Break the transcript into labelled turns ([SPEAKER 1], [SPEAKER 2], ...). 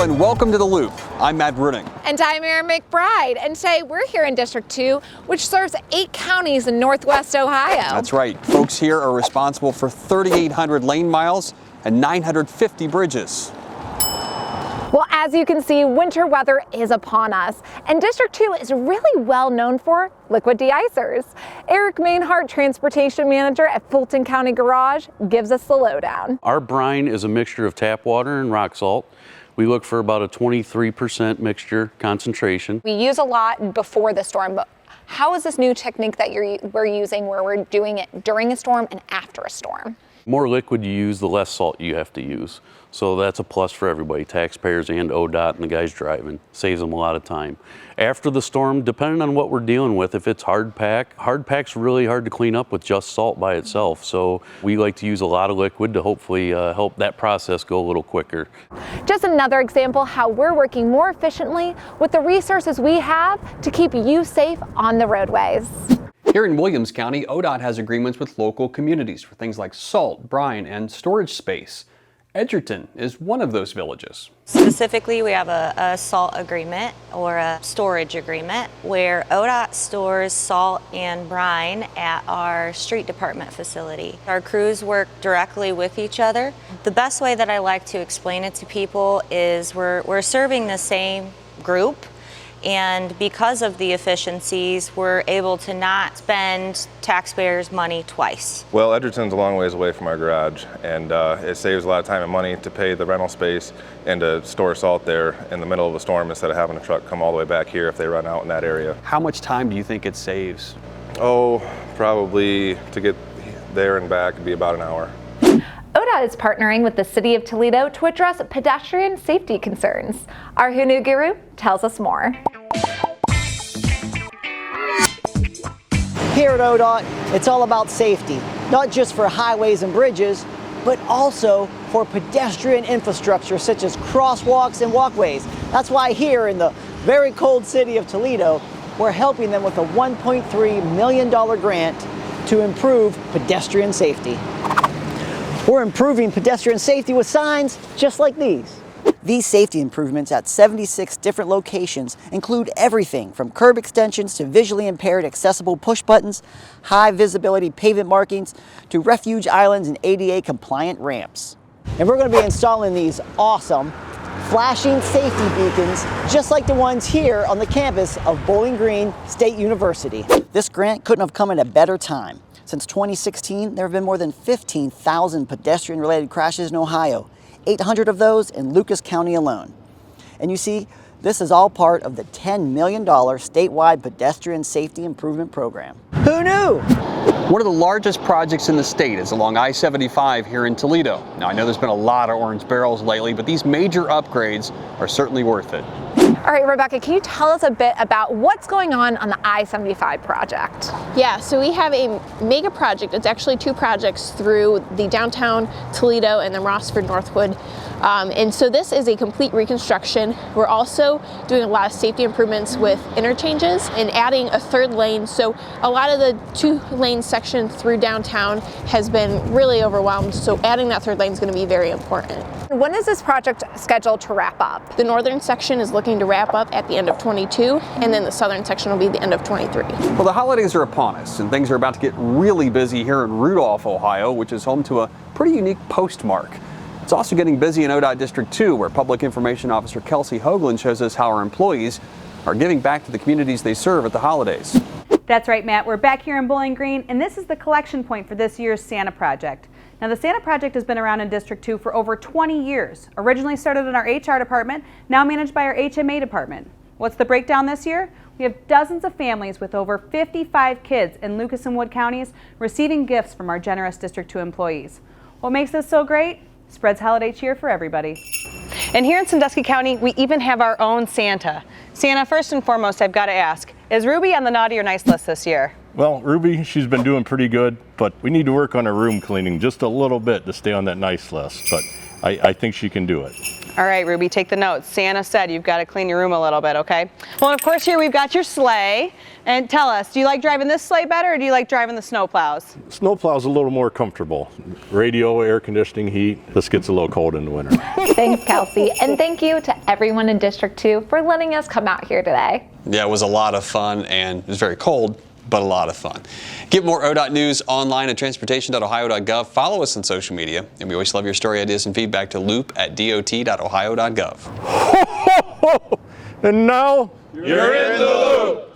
[SPEAKER 1] Hello and welcome to The Loop. I'm Matt Bruning.
[SPEAKER 2] And I'm Erin McBride. And today we're here in District 2, which serves 8 counties in Northwest Ohio.
[SPEAKER 1] That's right. Folks here are responsible for 3,800 lane miles and 950 bridges.
[SPEAKER 2] Well, as you can see, winter weather is upon us, and District 2 is really well known for liquid de-icers. Eric Mainhart, Transportation Manager at Fulton County Garage, gives us the lowdown.
[SPEAKER 3] Our brine is a mixture of tap water and rock salt. We look for about a 23% mixture concentration.
[SPEAKER 2] We use a lot before the storm, but how is this new technique that we're using where we're doing it during a storm and after a storm?
[SPEAKER 3] The more liquid you use, the less salt you have to use. So that's a plus for everybody, taxpayers and ODOT and the guys driving. Saves them a lot of time. After the storm, depending on what we're dealing with, if it's hard pack's really hard to clean up with just salt by itself. So we like to use a lot of liquid to hopefully help that process go a little quicker.
[SPEAKER 2] Just another example how we're working more efficiently with the resources we have to keep you safe on the roadways.
[SPEAKER 1] Here in Williams County, ODOT has agreements with local communities for things like salt, brine, and storage space. Edgerton is one of those villages.
[SPEAKER 4] Specifically, we have a salt agreement or a storage agreement where ODOT stores salt and brine at our street department facility. Our crews work directly with each other. The best way that I like to explain it to people is we're serving the same group, and because of the efficiencies, we're able to not spend taxpayers' money twice.
[SPEAKER 5] Well, Edgerton's a long ways away from our garage, and it saves a lot of time and money to pay the rental space and to store salt there in the middle of a storm instead of having a truck come all the way back here if they run out in that area.
[SPEAKER 1] How much time do you think it saves?
[SPEAKER 5] Oh, probably to get there and back would be about an hour.
[SPEAKER 2] ODOT is partnering with the City of Toledo to address pedestrian safety concerns. Our Who Knew Guru tells us more.
[SPEAKER 6] Here at ODOT, it's all about safety, not just for highways and bridges, but also for pedestrian infrastructure such as crosswalks and walkways. That's why here in the very cold city of Toledo, we're helping them with a $1.3 million grant to improve pedestrian safety. We're improving pedestrian safety with signs just like these. These safety improvements at 76 different locations include everything from curb extensions to visually impaired accessible push buttons, high visibility pavement markings, to refuge islands and ADA compliant ramps. And we're going to be installing these awesome flashing safety beacons just like the ones here on the campus of Bowling Green State University. This grant couldn't have come at a better time. Since 2016, there have been more than 15,000 pedestrian-related crashes in Ohio, 800 of those in Lucas County alone. And you see, this is all part of the $10 million statewide pedestrian safety improvement program. Who knew?
[SPEAKER 1] One of the largest projects in the state is along I-75 here in Toledo. Now, I know there's been a lot of orange barrels lately, but these major upgrades are certainly worth it.
[SPEAKER 2] All right, Rebecca, can you tell us a bit about what's going on the I-75 project?
[SPEAKER 7] Yeah, so we have a mega project. It's actually 2 projects through the downtown Toledo and then Rossford Northwood. And so this is a complete reconstruction. We're also doing a lot of safety improvements with interchanges and adding a 3rd lane. So a lot of the 2-lane section through downtown has been really overwhelmed. So adding that 3rd lane is going to be very important.
[SPEAKER 2] When is this project scheduled to wrap up?
[SPEAKER 7] The northern section is looking to wrap up at the end of 22, and then the southern section will be the end of 23.
[SPEAKER 1] Well, the holidays are upon us, and things are about to get really busy here in Rudolph, Ohio, which is home to a pretty unique postmark. It's also getting busy in ODOT District 2, where Public Information Officer Kelsey Hoagland shows us how our employees are giving back to the communities they serve at the holidays.
[SPEAKER 8] That's right, Matt. We're back here in Bowling Green, and this is the collection point for this year's Santa Project. Now, the Santa Project has been around in District 2 for over 20 years. Originally started in our HR department, now managed by our HMA department. What's the breakdown this year? We have dozens of families with over 55 kids in Lucas and Wood counties receiving gifts from our generous District 2 employees. What makes this so great? Spreads holiday cheer for everybody.
[SPEAKER 9] And here in Sandusky County, we even have our own Santa. Santa, first and foremost, I've got to ask, is Ruby on the naughty or nice list this year?
[SPEAKER 10] Well, Ruby, she's been doing pretty good, but we need to work on her room cleaning just a little bit to stay on that nice list, but I think she can do it.
[SPEAKER 9] All right, Ruby, take the notes. Santa said you've got to clean your room a little bit, okay? Well, of course, here we've got your sleigh. And tell us, do you like driving this sleigh better or do you like driving the snow plows?
[SPEAKER 10] Snow plow's a little more comfortable. Radio, air conditioning, heat. This gets a little cold in the winter.
[SPEAKER 2] Thanks, Kelsey. And thank you to everyone in District 2 for letting us come out here today.
[SPEAKER 1] Yeah, it was a lot of fun, and it was very cold, but a lot of fun. Get more ODOT news online at transportation.ohio.gov. Follow us on social media, and we always love your story ideas and feedback to loop@dot.ohio.gov.
[SPEAKER 10] And now,
[SPEAKER 11] You're in the loop.